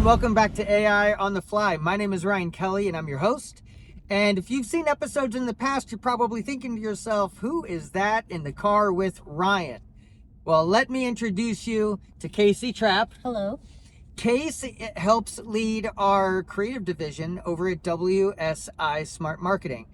and welcome back to AI on the Fly. My name is Ryan Kelly and I'm your host. And if you've seen episodes in the past, you're probably thinking to yourself, who is that in the car with Ryan? Well, let me introduce you to Casey Trapp. Hello. Case helps lead our creative division over at WSI Smart Marketing.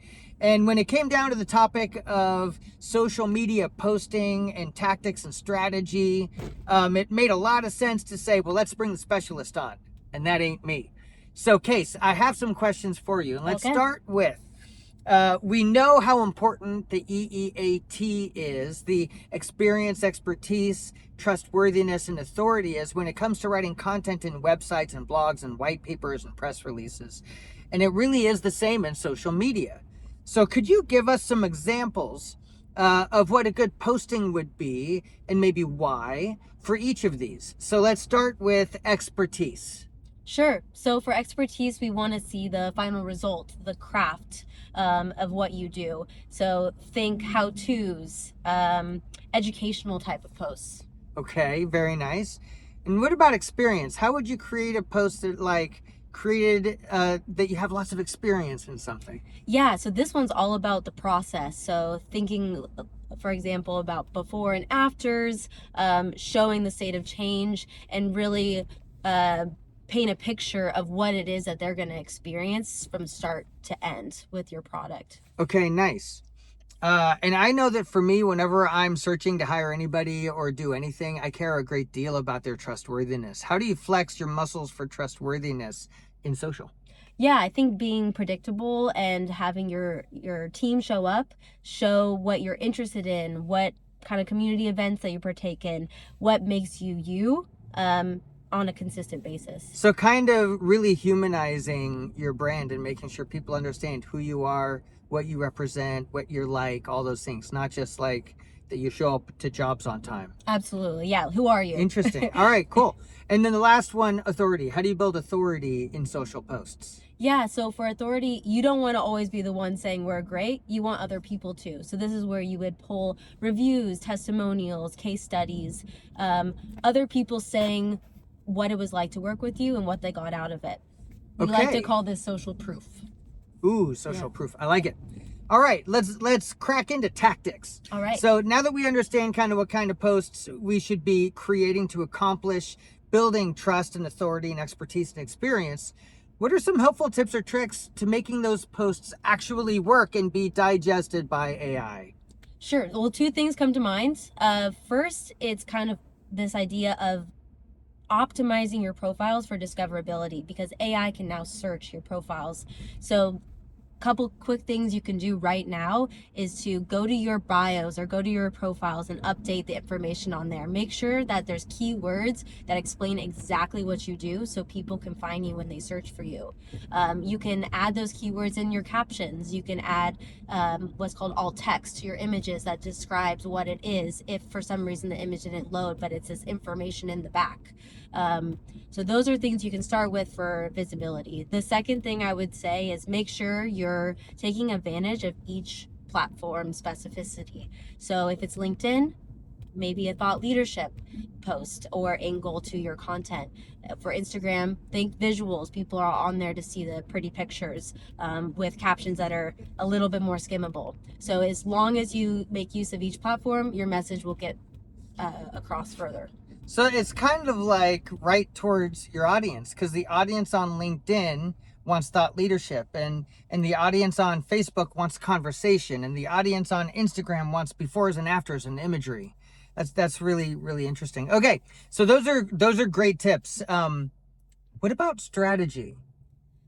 And when it came down to the topic of social media posting and tactics and strategy, it made a lot of sense to say, well, let's bring the specialist on. And that ain't me. So, Case, I have some questions for you. And let's start with, we know how important the EEAT is, the experience, expertise, trustworthiness, and authority is when it comes to writing content in websites and blogs and white papers and press releases. And it really is the same in social media. So could you give us some examples of what a good posting would be and maybe why for each of these? So let's start with expertise. Sure. So for expertise, we want to see the final result, the craft of what you do. So think how-tos, educational type of posts. Okay, very nice. And what about experience? How would you create a post that created that you have lots of experience in something? Yeah, so this one's all about the process. So thinking, for example, about before and afters, showing the state of change, and really paint a picture of what it is that they're going to experience from start to end with your product. Okay, nice. And I know that for me, whenever I'm searching to hire anybody or do anything, I care a great deal about their trustworthiness. How do you flex your muscles for trustworthiness in social? Yeah, I think being predictable and having your team show up, show what you're interested in, what kind of community events that you partake in, what makes you you, on a consistent basis. So kind of really humanizing your brand and making sure people understand who you are, what you represent, what you're like, all those things, not just like that you show up to jobs on time. Absolutely. Yeah. Who are you? Interesting. All right, cool. And then the last one, authority. How do you build authority in social posts? Yeah, so for authority, you don't want to always be the one saying we're great. You want other people to. So this is where you would pull reviews, testimonials, case studies, other people saying what it was like to work with you and what they got out of it. We like to call this social proof. Ooh, social proof. I like it. All right, let's crack into tactics. All right. So now that we understand kind of what kind of posts we should be creating to accomplish building trust and authority and expertise and experience, what are some helpful tips or tricks to making those posts actually work and be digested by AI? Sure. Well, two things come to mind. First, it's kind of this idea of optimizing your profiles for discoverability, because AI can now search your profiles. So couple quick things you can do right now is to go to your bios or go to your profiles and update the information on there. Make sure that there's keywords that explain exactly what you do so people can find you when they search for you. You can add those keywords in your captions. You can add what's called alt text to your images that describes what it is if for some reason the image didn't load, but it's this information in the back. So those are things you can start with for visibility. The second thing I would say is make sure you're taking advantage of each platform specificity. So if it's LinkedIn, maybe a thought leadership post or angle to your content. For Instagram, think visuals. People are on there to see the pretty pictures with captions that are a little bit more skimmable. So as long as you make use of each platform, your message will get across further. So it's kind of like right towards your audience, because the audience on LinkedIn wants thought leadership, and the audience on Facebook wants conversation, and the audience on Instagram wants befores and afters and imagery. That's really, really interesting. Okay, so those are great tips. What about strategy?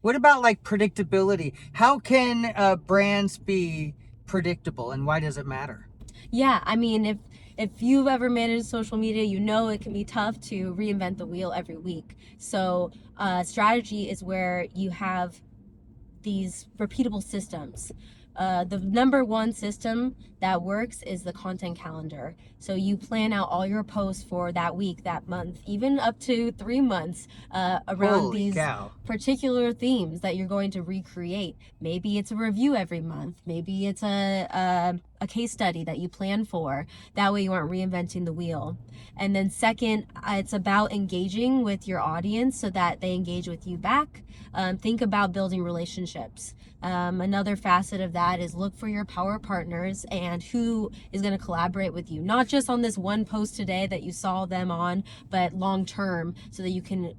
What about like predictability? How can brands be predictable, and why does it matter? Yeah, I mean, if you've ever managed social media, you know it can be tough to reinvent the wheel every week. So strategy is where you have these repeatable systems. The number one system that works is the content calendar. So you plan out all your posts for that week, that month, even up to 3 months around these particular themes that you're going to recreate. Maybe it's a review every month. Maybe it's a a case study that you plan for. That way you aren't reinventing the wheel. And then second, it's about engaging with your audience so that they engage with you back. Think about building relationships. Another facet of that is look for your power partners and who is going to collaborate with you, not just on this one post today that you saw them on, but long term, so that you can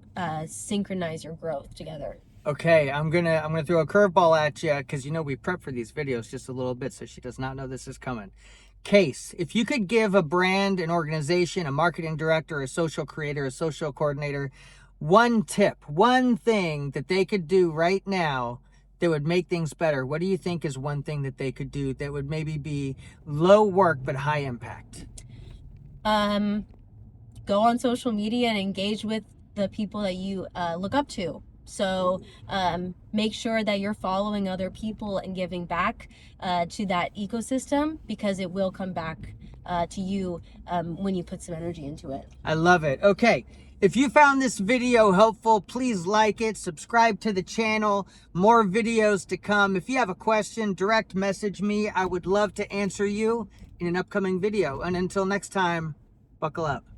synchronize your growth together. Okay, I'm gonna throw a curveball at you because you know we prep for these videos just a little bit, so she does not know this is coming. Case, if you could give a brand, an organization, a marketing director, a social creator, a social coordinator, one tip, one thing that they could do right now that would make things better, what do you think is one thing that they could do that would maybe be low work but high impact? Go on social media and engage with the people that you look up to. So make sure that you're following other people and giving back to that ecosystem, because it will come back to you when you put some energy into it. I love it. Okay, if you found this video helpful, please like it, subscribe to the channel, more videos to come. If you have a question, direct message me. I would love to answer you in an upcoming video. And until next time, buckle up.